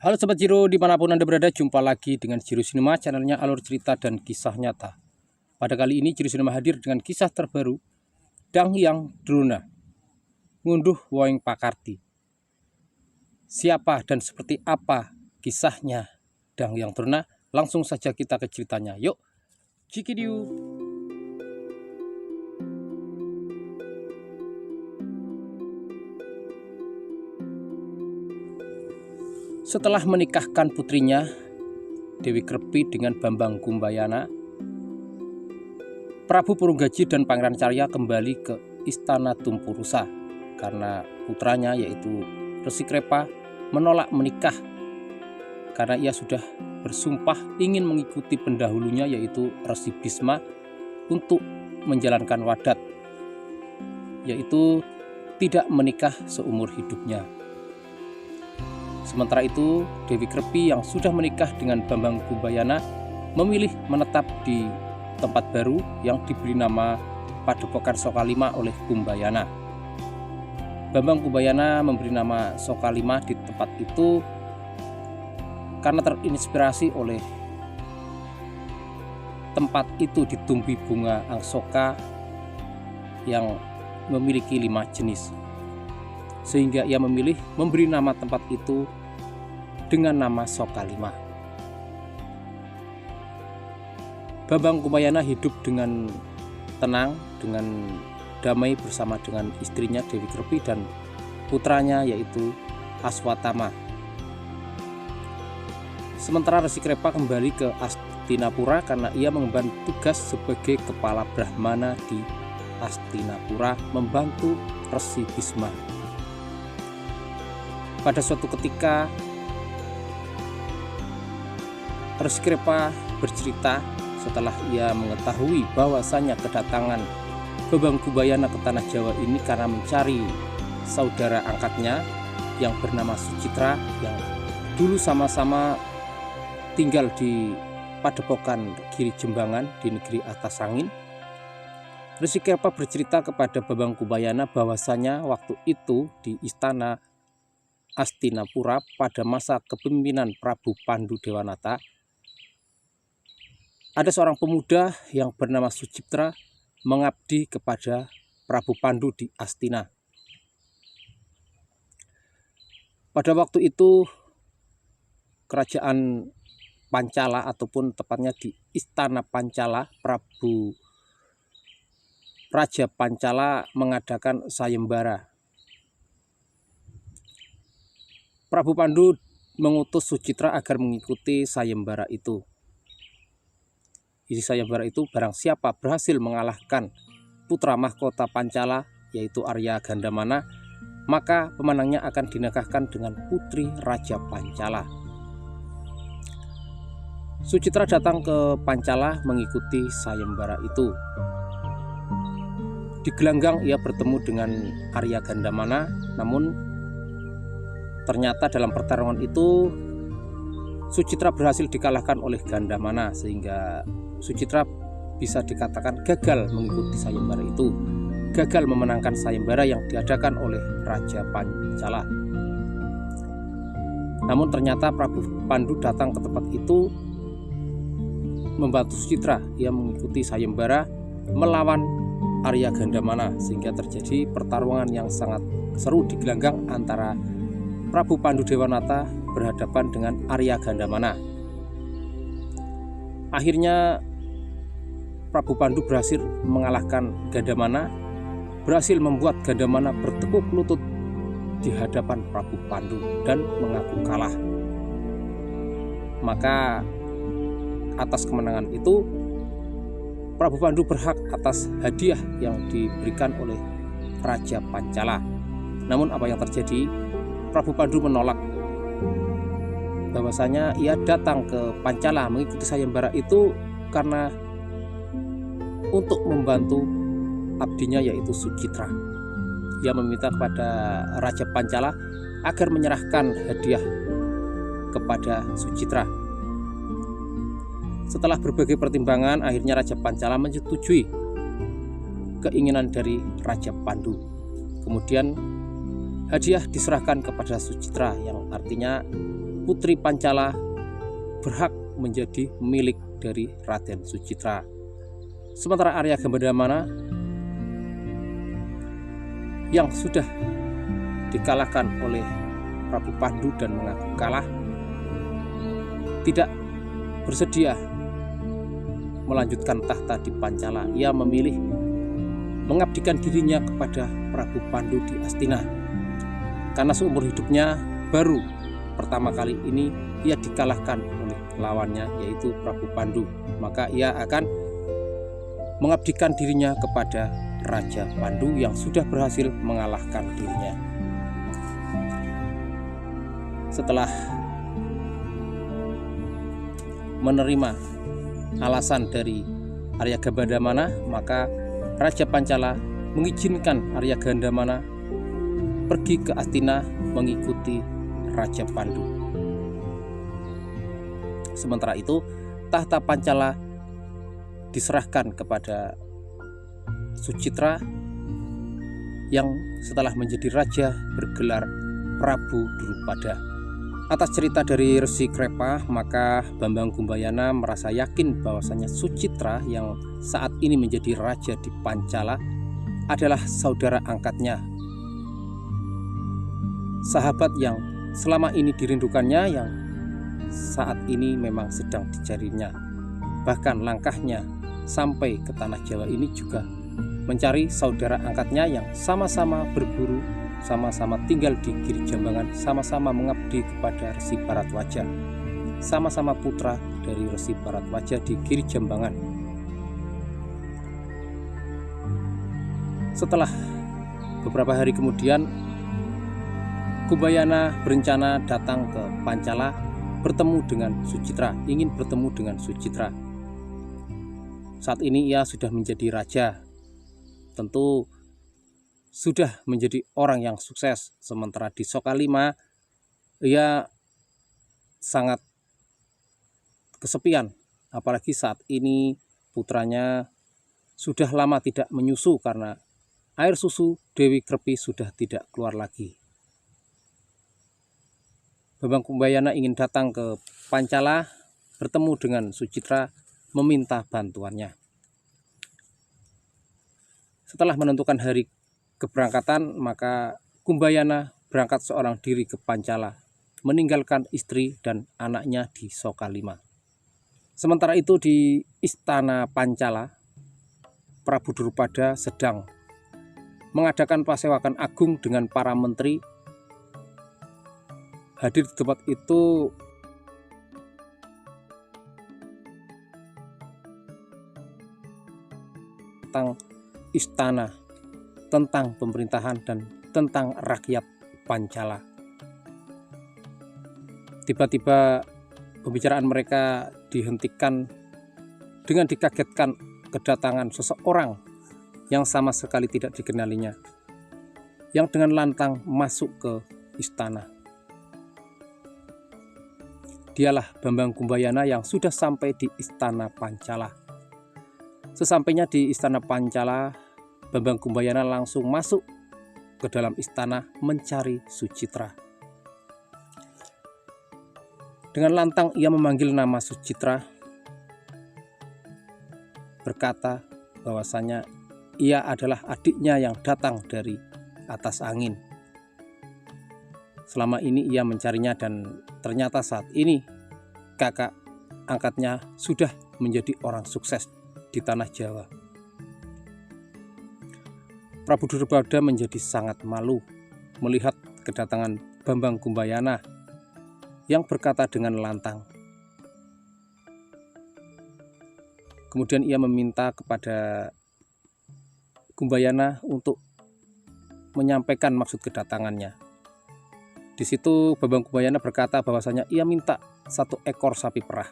Halo Sobat Jiro, dimanapun Anda berada, jumpa lagi dengan Jiro Cinema, channelnya alur cerita dan kisah nyata. Pada kali ini Jiro Cinema hadir dengan kisah terbaru, Dang Hyang Drona, ngunduh Woeng Pakarti. Siapa dan seperti apa kisahnya Dang Hyang Drona? Langsung saja kita ke ceritanya. Yuk, cikidiu. Setelah menikahkan putrinya, Dewi Krepi dengan Bambang Kumbayana, Prabu Purunggaji dan Pangeran Carya kembali ke Istana Tumpurusa karena putranya yaitu Resi Krepa menolak menikah karena ia sudah bersumpah ingin mengikuti pendahulunya yaitu Resi Bisma untuk menjalankan wadat, yaitu tidak menikah seumur hidupnya. Sementara itu, Dewi Krepi yang sudah menikah dengan Bambang Kumbayana memilih menetap di tempat baru yang diberi nama Padepokan Sokalima oleh Kumbayana. Bambang Kumbayana memberi nama Sokalima di tempat itu karena terinspirasi oleh tempat itu ditumbuhi bunga angsoka yang memiliki 5 jenis. Sehingga ia memilih memberi nama tempat itu dengan nama Sokalima. Bambang Kumbayana hidup dengan tenang, dengan damai bersama dengan istrinya Dewi Krepi dan putranya yaitu Aswatama. Sementara Resi Krepa kembali ke Astinapura karena ia mengemban tugas sebagai kepala Brahmana di Astinapura membantu Resi Bisma. Pada suatu ketika Resi Krepa bercerita setelah ia mengetahui bahwasannya kedatangan Bambang Kumbayana ke tanah Jawa ini karena mencari saudara angkatnya yang bernama Sucitra yang dulu sama-sama tinggal di Padepokan Giri Jembangan di negeri atas angin. Resi Krepa bercerita kepada Bambang Kumbayana bahwasanya waktu itu di istana Astinapura pada masa kepemimpinan Prabu Pandu Dewanata ada seorang pemuda yang bernama Sucitra mengabdi kepada Prabu Pandu di Astina. Pada waktu itu kerajaan Pancala ataupun tepatnya di Istana Pancala, Raja Pancala mengadakan sayembara. Prabu Pandu mengutus Sucitra agar mengikuti sayembara itu. Isi sayembara itu barang siapa berhasil mengalahkan putra mahkota Pancala yaitu Arya Gandamana, maka pemenangnya akan dinikahkan dengan putri Raja Pancala. Sucitra datang ke Pancala mengikuti sayembara itu. Di gelanggang ia bertemu dengan Arya Gandamana, namun ternyata dalam pertarungan itu Sucitra berhasil dikalahkan oleh Gandamana sehingga Sucitra bisa dikatakan gagal mengikuti sayembara itu, gagal memenangkan sayembara yang diadakan oleh Raja Pancala. Namun ternyata Prabu Pandu datang ke tempat itu membantu Sucitra. Ia mengikuti sayembara melawan Arya Gandamana sehingga terjadi pertarungan yang sangat seru di gelanggang antara Prabu Pandu Dewanata berhadapan dengan Arya Gandamana. Akhirnya Prabu Pandu berhasil mengalahkan Gandamana, berhasil membuat Gandamana bertekuk lutut di hadapan Prabu Pandu dan mengaku kalah. Maka atas kemenangan itu Prabu Pandu berhak atas hadiah yang diberikan oleh Raja Pancala. Namun apa yang terjadi? Prabu Pandu menolak bahwasanya ia datang ke Pancala mengikuti sayembara itu karena untuk membantu abdinya yaitu Sucitra. Ia meminta kepada Raja Pancala agar menyerahkan hadiah kepada Sucitra. Setelah berbagai pertimbangan, akhirnya Raja Pancala menyetujui keinginan dari Raja Pandu. Kemudian hadiah diserahkan kepada Sucitra yang artinya Putri Pancala berhak menjadi milik dari Raden Sucitra. Sementara Arya Gambadamana yang sudah dikalahkan oleh Prabu Pandu dan mengaku kalah, tidak bersedia melanjutkan tahta di Pancala. Ia memilih mengabdikan dirinya kepada Prabu Pandu di Astina. Karena seumur hidupnya baru pertama kali ini ia dikalahkan oleh lawannya, yaitu Prabu Pandu, maka ia akan mengabdikan dirinya kepada Raja Pandu yang sudah berhasil mengalahkan dirinya. Setelah menerima alasan dari Arya Gambadamana, maka Raja Pancala mengizinkan Arya Gambadamana pergi ke Astina mengikuti Raja Pandu. Sementara itu, tahta Pancala diserahkan kepada Sucitra yang setelah menjadi raja bergelar Prabu Drupada. Atas cerita dari Resi Krepa, maka Bambang Kumbayana merasa yakin bahwasanya Sucitra yang saat ini menjadi raja di Pancala adalah saudara angkatnya, sahabat yang selama ini dirindukannya, yang saat ini memang sedang dicarinya. Bahkan langkahnya sampai ke tanah Jawa ini juga mencari saudara angkatnya yang sama-sama berburu, sama-sama tinggal di Giri Jambangan, sama-sama mengabdi kepada Resi Bharatwaja, sama-sama putra dari Resi Bharatwaja di Giri Jambangan. Setelah beberapa hari kemudian, Kumbayana berencana datang ke Pancala bertemu dengan Sucitra, ingin bertemu dengan Sucitra. Saat ini ia sudah menjadi raja, tentu sudah menjadi orang yang sukses. Sementara di Sokalima ia sangat kesepian, apalagi saat ini putranya sudah lama tidak menyusu karena air susu Dewi Krepi sudah tidak keluar lagi. Bambang Kumbayana ingin datang ke Pancala bertemu dengan Sucitra, meminta bantuannya. Setelah menentukan hari keberangkatan, maka Kumbayana berangkat seorang diri ke Pancala, meninggalkan istri dan anaknya di Sokalima. Sementara itu di Istana Pancala, Prabu Drupada sedang mengadakan pasewakan agung dengan para menteri. Hadir di tempat itu tentang istana, tentang pemerintahan, dan tentang rakyat Pancala. Tiba-tiba pembicaraan mereka dihentikan dengan dikagetkan kedatangan seseorang yang sama sekali tidak dikenalinya, yang dengan lantang masuk ke istana. Dialah Bambang Kumbayana yang sudah sampai di Istana Pancala. Sesampainya di Istana Pancala, Bambang Kumbayana langsung masuk ke dalam istana mencari Sucitra. Dengan lantang ia memanggil nama Sucitra, berkata bahwasanya ia adalah adiknya yang datang dari atas angin. Selama ini ia mencarinya dan ternyata saat ini kakak angkatnya sudah menjadi orang sukses di tanah Jawa. Prabu Drupada menjadi sangat malu melihat kedatangan Bambang Kumbayana yang berkata dengan lantang. Kemudian ia meminta kepada Kumbayana untuk menyampaikan maksud kedatangannya. Di situ Bambang Kumbayana berkata bahwasanya ia minta 1 ekor sapi perah.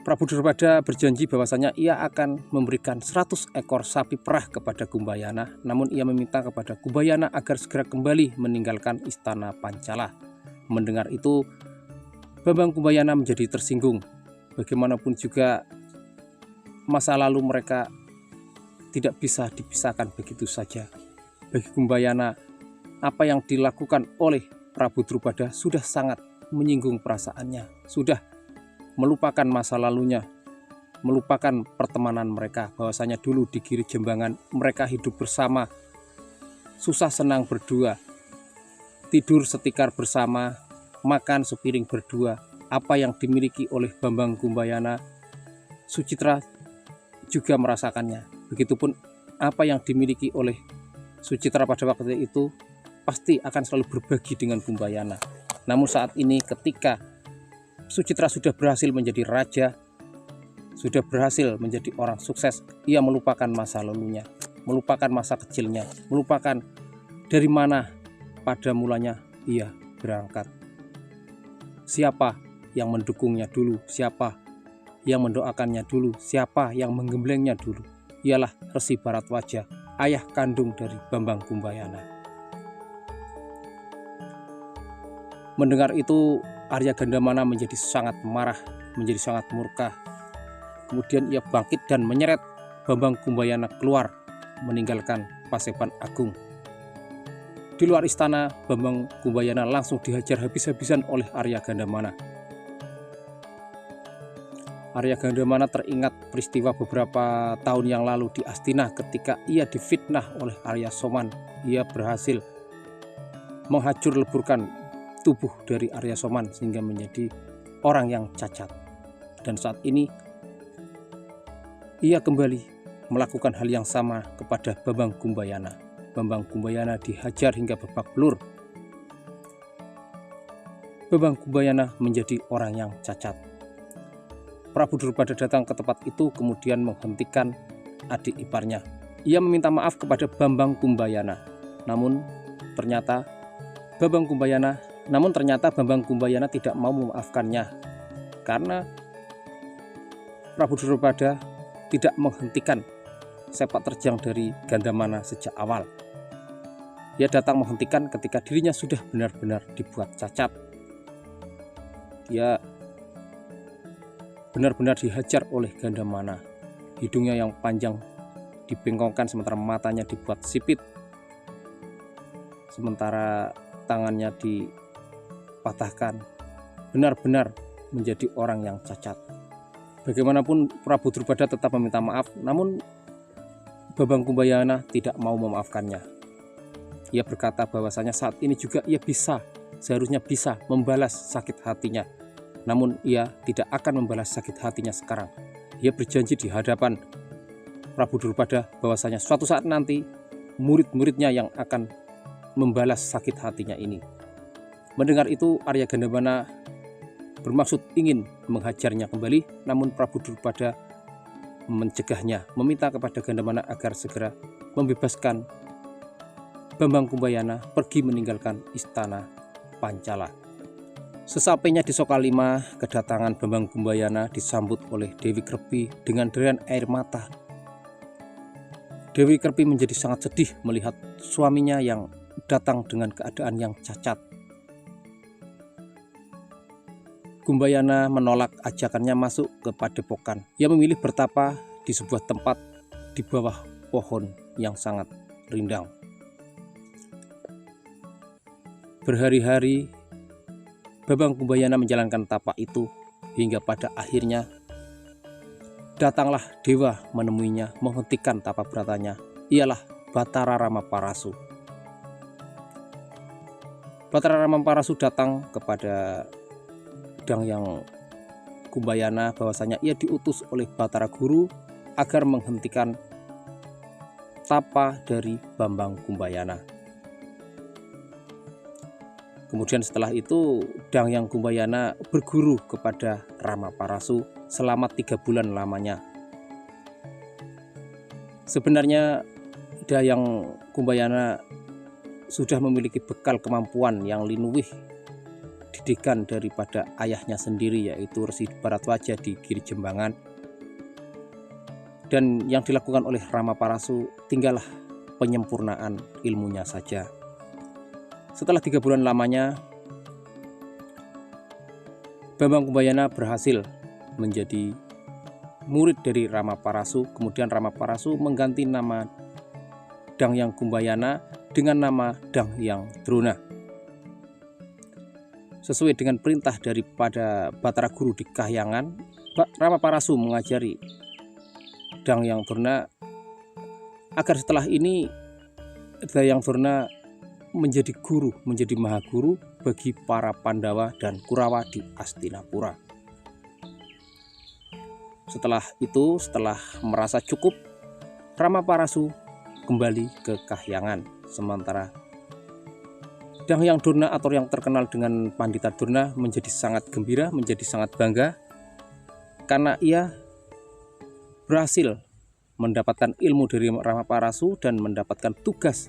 Prabu Drupada berjanji bahwasanya ia akan memberikan 100 ekor sapi perah kepada Kumbayana, namun ia meminta kepada Kumbayana agar segera kembali meninggalkan Istana Pancala. Mendengar itu, Bambang Kumbayana menjadi tersinggung. Bagaimanapun juga masa lalu mereka tidak bisa dipisahkan begitu saja. Bagi Kumbayana, apa yang dilakukan oleh Prabu Drupada sudah sangat menyinggung perasaannya, sudah melupakan masa lalunya, melupakan pertemanan mereka, bahwasanya dulu di Giri Jembangan mereka hidup bersama, susah senang berdua, tidur setikar bersama, makan sepiring berdua. Apa yang dimiliki oleh Bambang Kumbayana, Sucitra juga merasakannya. Begitupun apa yang dimiliki oleh Sucitra pada waktu itu pasti akan selalu berbagi dengan Kumbayana. Namun saat ini ketika Sucitra sudah berhasil menjadi raja, sudah berhasil menjadi orang sukses, ia melupakan masa lalunya, melupakan masa kecilnya, melupakan dari mana pada mulanya ia berangkat. Siapa yang mendukungnya dulu, siapa yang mendoakannya dulu, siapa yang menggemblengnya dulu? Ialah Resi Bharatwaja, ayah kandung dari Bambang Kumbayana. Mendengar itu, Arya Gandamana menjadi sangat marah, menjadi sangat murka. Kemudian ia bangkit dan menyeret Bambang Kumbayana keluar, meninggalkan Paseban Agung. Di luar istana, Bambang Kumbayana langsung dihajar habis-habisan oleh Arya Gandamana. Arya Gandamana teringat peristiwa beberapa tahun yang lalu di Astina ketika ia difitnah oleh Arya Soman. Ia berhasil menghancur leburkan tubuh dari Arya Soman sehingga menjadi orang yang cacat. Dan saat ini ia kembali melakukan hal yang sama kepada Bambang Kumbayana. Bambang Kumbayana dihajar hingga babak belur. Bambang Kumbayana menjadi orang yang cacat. Prabu Drupada datang ke tempat itu kemudian menghentikan adik iparnya. Ia meminta maaf kepada Bambang Kumbayana. Namun ternyata Bambang Kumbayana tidak mau memaafkannya karena Prabu Drupada tidak menghentikan sepak terjang dari Gandamana sejak awal. Ia datang menghentikan ketika dirinya sudah benar-benar dibuat cacat. Dia benar-benar dihajar oleh Gandamana. Hidungnya yang panjang dibengkongkan sementara matanya dibuat sipit, sementara tangannya dipatahkan. Benar-benar menjadi orang yang cacat. Bagaimanapun Prabu Drupada tetap meminta maaf, namun Bambang Kumbayana tidak mau memaafkannya. Ia berkata bahwasanya saat ini juga ia seharusnya bisa membalas sakit hatinya. Namun ia tidak akan membalas sakit hatinya sekarang. Ia berjanji di hadapan Prabu Drupada bahwasanya suatu saat nanti murid-muridnya yang akan membalas sakit hatinya ini. Mendengar itu, Arya Gandamana bermaksud ingin menghajarnya kembali, namun Prabu Drupada mencegahnya, meminta kepada Gandamana agar segera membebaskan Bambang Kumbayana pergi meninggalkan istana Pancala. Sesampainya di Sokalima, kedatangan Bambang Kumbayana disambut oleh Dewi Krepi dengan derian air mata. Dewi Krepi menjadi sangat sedih melihat suaminya yang datang dengan keadaan yang cacat. Kumbayana menolak ajakannya masuk ke padepokan. Ia memilih bertapa di sebuah tempat di bawah pohon yang sangat rindang. Berhari-hari Bambang Kumbayana menjalankan tapa itu hingga pada akhirnya datanglah dewa menemuinya, menghentikan tapa beratanya. Ialah Batara Ramaparasu. Batara Ramaparasu datang kepada Dangyang Kumbayana bahwasanya ia diutus oleh Batara Guru agar menghentikan tapa dari Bambang Kumbayana. Kemudian setelah itu Dangyang Kumbayana berguru kepada Ramaparasu selama 3 bulan lamanya. Sebenarnya Dangyang Kumbayana sudah memiliki bekal kemampuan yang linuwih didikan daripada ayahnya sendiri, yaitu Resi Bharatwaja di Giri Jembangan. Dan yang dilakukan oleh Ramaparasu tinggallah penyempurnaan ilmunya saja. Setelah 3 bulan lamanya, Bambang Kumbayana berhasil menjadi murid dari Ramaparasu. Kemudian Ramaparasu mengganti nama Dangyang Kumbayana dengan nama Danghyang Drona. Sesuai dengan perintah daripada Batara Guru di Kahyangan, Ramaparasu mengajari Danghyang Drona agar setelah ini Danghyang Drona menjadi guru, menjadi mahaguru bagi para Pandawa dan Kurawa di Astinapura. Setelah itu, setelah merasa cukup, Ramaparasu kembali ke Kahyangan. Sementara Danghyang Drona atau yang terkenal dengan Pandita Drona menjadi sangat gembira, menjadi sangat bangga karena ia berhasil mendapatkan ilmu dari Ramaparasu dan mendapatkan tugas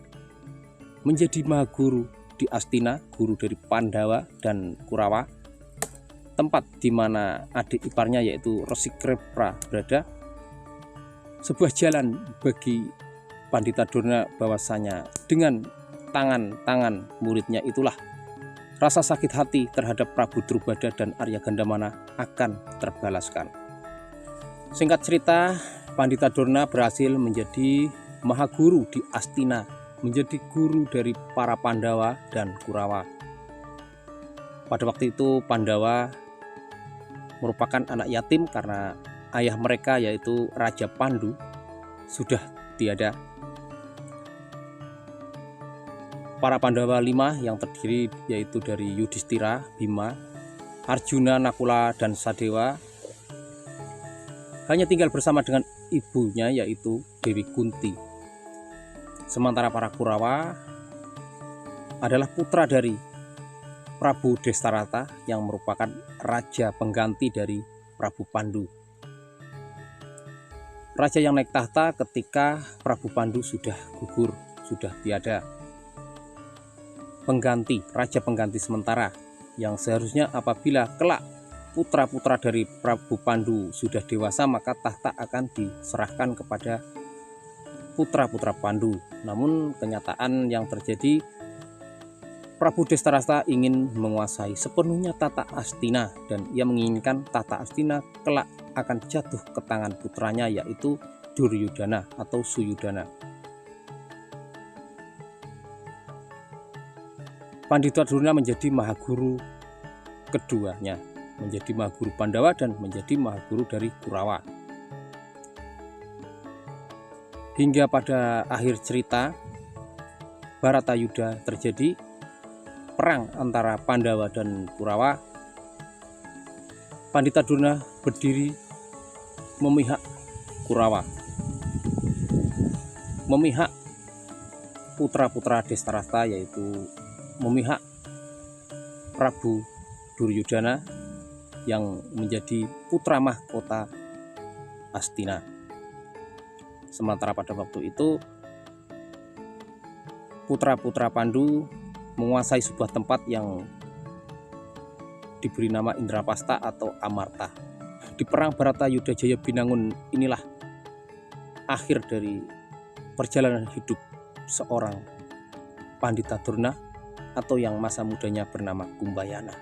menjadi mahaguru di Astina, guru dari Pandawa dan Kurawa, tempat di mana adik iparnya yaitu Resikripra berada. Sebuah jalan bagi Pandita Drona bahwasanya dengan tangan-tangan muridnya itulah rasa sakit hati terhadap Prabu Drubada dan Arya Gandamana akan terbalaskan. Singkat cerita, Pandita Drona berhasil menjadi mahaguru di Astina, menjadi guru dari para Pandawa dan Kurawa. Pada waktu itu Pandawa merupakan anak yatim karena ayah mereka yaitu Raja Pandu sudah tiada. Para Pandawa 5 yang terdiri yaitu dari Yudhistira, Bima, Arjuna, Nakula, dan Sadewa hanya tinggal bersama dengan ibunya yaitu Dewi Kunti. Sementara para Kurawa adalah putra dari Prabu Destarata yang merupakan raja pengganti dari Prabu Pandu. Raja yang naik tahta ketika Prabu Pandu sudah gugur, sudah tiada. Raja pengganti sementara yang seharusnya apabila kelak putra-putra dari Prabu Pandu sudah dewasa maka tahta akan diserahkan kepada putra-putra Pandu. Namun kenyataan yang terjadi, Prabu Destarata ingin menguasai sepenuhnya tata Astina dan ia menginginkan tata Astina kelak akan jatuh ke tangan putranya yaitu Duryudana atau Suyudana. Pandita Drona menjadi mahaguru keduanya, menjadi mahaguru Pandawa dan menjadi mahaguru dari Kurawa. Hingga pada akhir cerita Bharatayuddha terjadi perang antara Pandawa dan Kurawa. Pandita Drona berdiri memihak Kurawa, memihak putra-putra Destarata yaitu memihak Prabu Duryudana yang menjadi putra mahkota Astina. Sementara pada waktu itu putra-putra Pandu menguasai sebuah tempat yang diberi nama Indrapasta atau Amarta. Di perang Bharatayuddha Jaya Binangun inilah akhir dari perjalanan hidup seorang Pandita Drona atau yang masa mudanya bernama Kumbayana.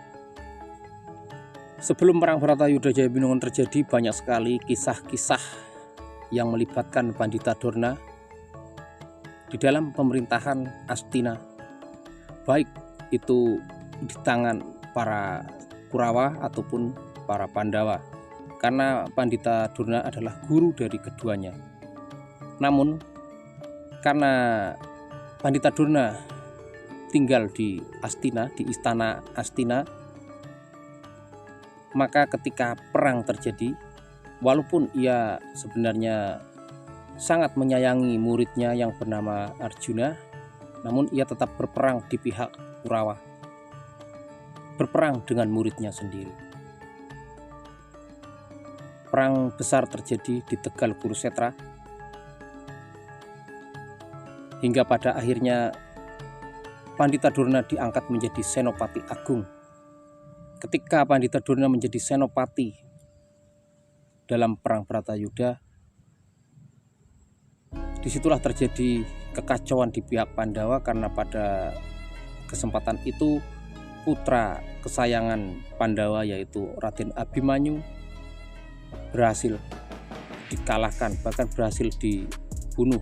Sebelum perang Bharatayuddha Jaya Binangun terjadi, banyak sekali kisah-kisah yang melibatkan Pandita Drona di dalam pemerintahan Astina, baik itu di tangan para Kurawa ataupun para Pandawa, karena Pandita Drona adalah guru dari keduanya. Namun karena Pandita Drona tinggal di Astina, di istana Astina, maka ketika perang terjadi, walaupun ia sebenarnya sangat menyayangi muridnya yang bernama Arjuna, namun ia tetap berperang di pihak Kurawa, berperang dengan muridnya sendiri. Perang besar terjadi di Tegal Kurusetra hingga pada akhirnya Pandita Drona diangkat menjadi Senopati Agung. Ketika Pandita Drona menjadi senopati dalam perang Bharatayuddha, disitulah terjadi kekacauan di pihak Pandawa karena pada kesempatan itu putra kesayangan Pandawa yaitu Raden Abimanyu berhasil dikalahkan, bahkan berhasil dibunuh.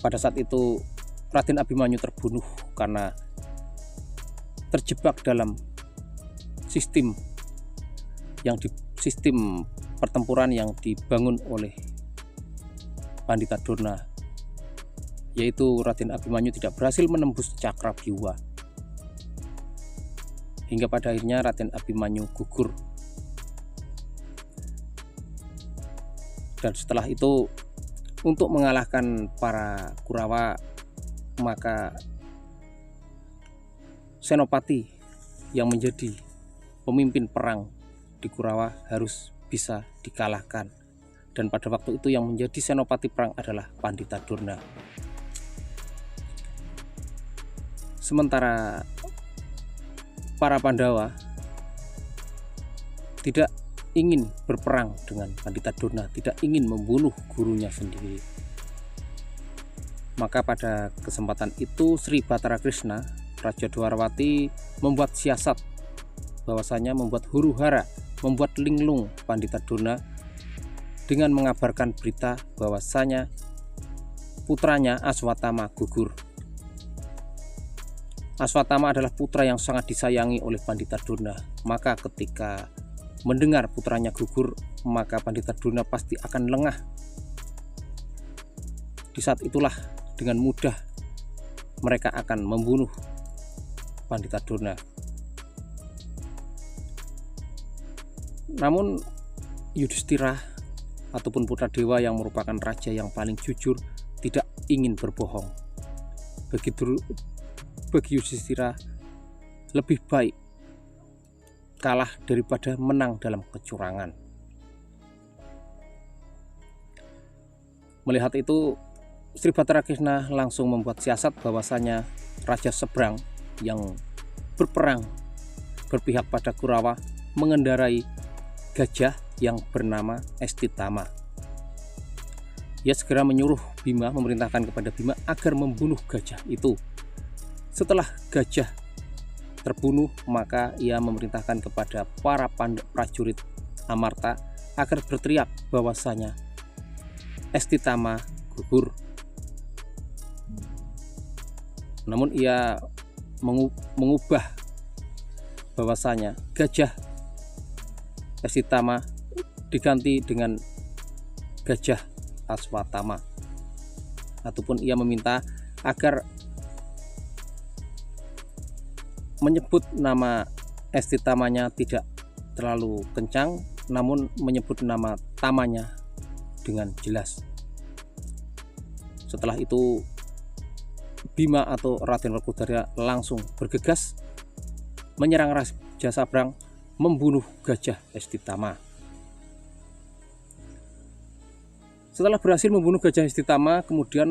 pada saat itu Raden Abimanyu terbunuh karena terjebak dalam sistem pertempuran yang dibangun oleh Pandita Durna, yaitu Raden Abimanyu tidak berhasil menembus Cakrabiwa, hingga pada akhirnya Raden Abimanyu gugur. Dan setelah itu, untuk mengalahkan para Kurawa, maka Senopati yang menjadi pemimpin perang di Kurawa harus bisa dikalahkan. Dan pada waktu itu yang menjadi senopati perang adalah Pandita Durna. Sementara para Pandawa tidak ingin berperang dengan Pandita Durna, tidak ingin membunuh gurunya sendiri. Maka pada kesempatan itu Sri Batara Krishna, Raja Dwarawati, membuat siasat bahwasanya membuat huru-hara, membuat linglung Pandita Durna dengan mengabarkan berita bahwasanya putranya Aswatama gugur. Aswatama adalah putra yang sangat disayangi oleh Pandita Durna. Maka ketika mendengar putranya gugur, maka Pandita Durna pasti akan lengah. Di saat itulah dengan mudah mereka akan membunuh Pandita Durna. Namun Yudhistira ataupun putra dewa yang merupakan raja yang paling jujur tidak ingin berbohong. Bagi Yudhistira lebih baik kalah daripada menang dalam kecurangan. Melihat itu, Sri Batara Krishna langsung membuat siasat bahwasanya Raja Seberang yang berperang berpihak pada Kurawa mengendarai gajah yang bernama Estitama. Ia segera menyuruh Bima, memerintahkan kepada Bima agar membunuh gajah itu. Setelah gajah terbunuh, maka ia memerintahkan kepada para prajurit Amarta agar berteriak bahwasanya Estitama gugur. Namun ia mengubah bahwasanya gajah Estitama diganti dengan gajah Aswatama, ataupun ia meminta agar menyebut nama Estitamanya tidak terlalu kencang, namun menyebut nama tamanya dengan jelas. Setelah itu Bima atau Raden Werkudara langsung bergegas menyerang Raja Sabrang, membunuh gajah Estitama. Setelah berhasil membunuh gajah Estitama, kemudian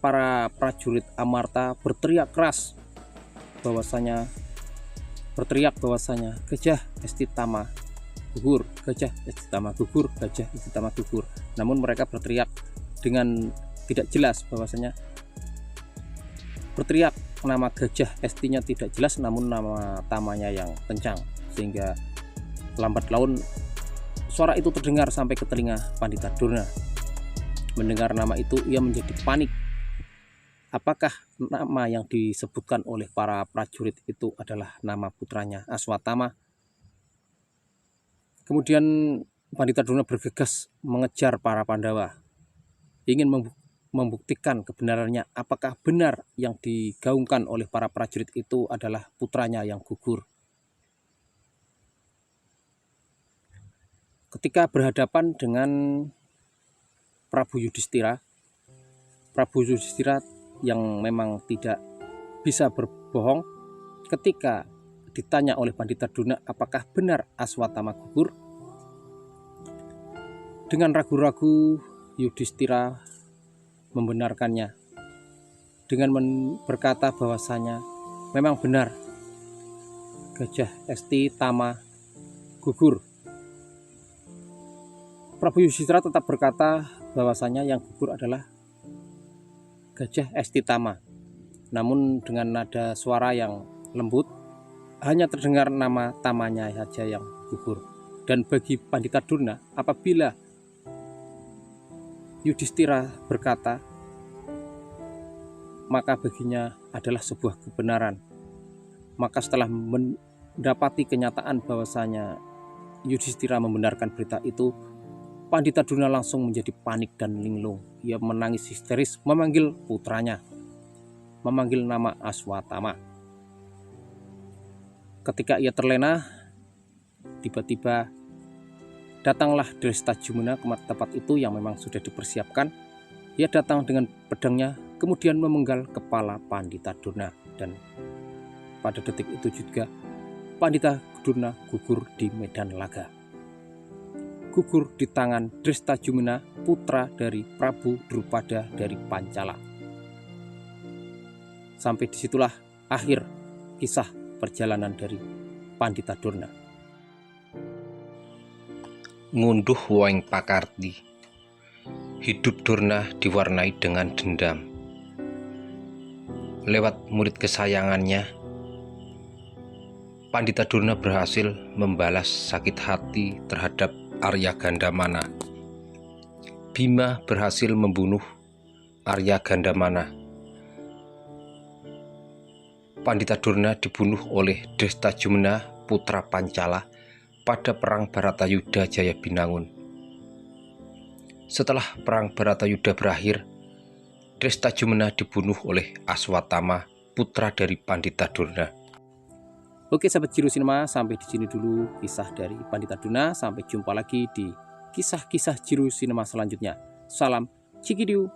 para prajurit Amarta berteriak bahwasanya gajah Estitama gugur, gajah Estitama gugur, gajah Estitama gugur. Namun mereka berteriak dengan tidak jelas, bahwasanya berteriak nama gajah Estinya tidak jelas, namun nama tamanya yang kencang, sehingga lambat laun suara itu terdengar sampai ke telinga Pandita Durna. Mendengar nama itu, ia menjadi panik. Apakah nama yang disebutkan oleh para prajurit itu adalah nama putranya Aswatama? Kemudian Pandita Durna bergegas mengejar para Pandawa, ingin membuktikan kebenarannya, apakah benar yang digaungkan oleh para prajurit itu adalah putranya yang gugur. Ketika berhadapan dengan Prabu Yudhistira yang memang tidak bisa berbohong, ketika ditanya oleh Pandita Durna apakah benar Aswatama gugur, dengan ragu-ragu Yudhistira membenarkannya dengan berkata bahwasanya memang benar gajah Estitama gugur. Prabu Yudhistira tetap berkata bahwasanya yang gugur adalah gajah Estitama, namun dengan nada suara yang lembut, hanya terdengar nama tamanya saja yang gugur. Dan bagi Pandita Durna, apabila Yudhistira berkata maka baginya adalah sebuah kebenaran. Maka setelah mendapati kenyataan bahwasanya Yudhistira membenarkan berita itu, Pandita Durna langsung menjadi panik dan linglung. Ia menangis histeris memanggil putranya, memanggil nama Aswatama. Ketika ia terlena, tiba-tiba datanglah Drestajumena ke tempat itu yang memang sudah dipersiapkan. Ia datang dengan pedangnya, kemudian memenggal kepala Pandita Durna, dan pada detik itu juga Pandita Durna gugur di medan laga. Gugur di tangan Drestajumena, putra dari Prabu Drupada dari Pancala. Sampai disitulah akhir kisah perjalanan dari Pandita Durna. Ngunduh Woeng Pakarti. Hidup Durna diwarnai dengan dendam. Lewat murid kesayangannya, Pandita Durna berhasil membalas sakit hati terhadap Arya Gandamana. Bima berhasil membunuh Arya Gandamana. Pandita Durna dibunuh oleh Drestajumena, putra Pancala, pada perang Bharatayuddha Jaya Binangun. Setelah perang Bharatayuddha berakhir, Drestajumena dibunuh oleh Aswatama, putra dari Pandita Durna. Oke sahabat Jiru Sinema, sampai di sini dulu kisah dari Pandita Durna. Sampai jumpa lagi di kisah-kisah Jiru Sinema selanjutnya. Salam Cikidiu.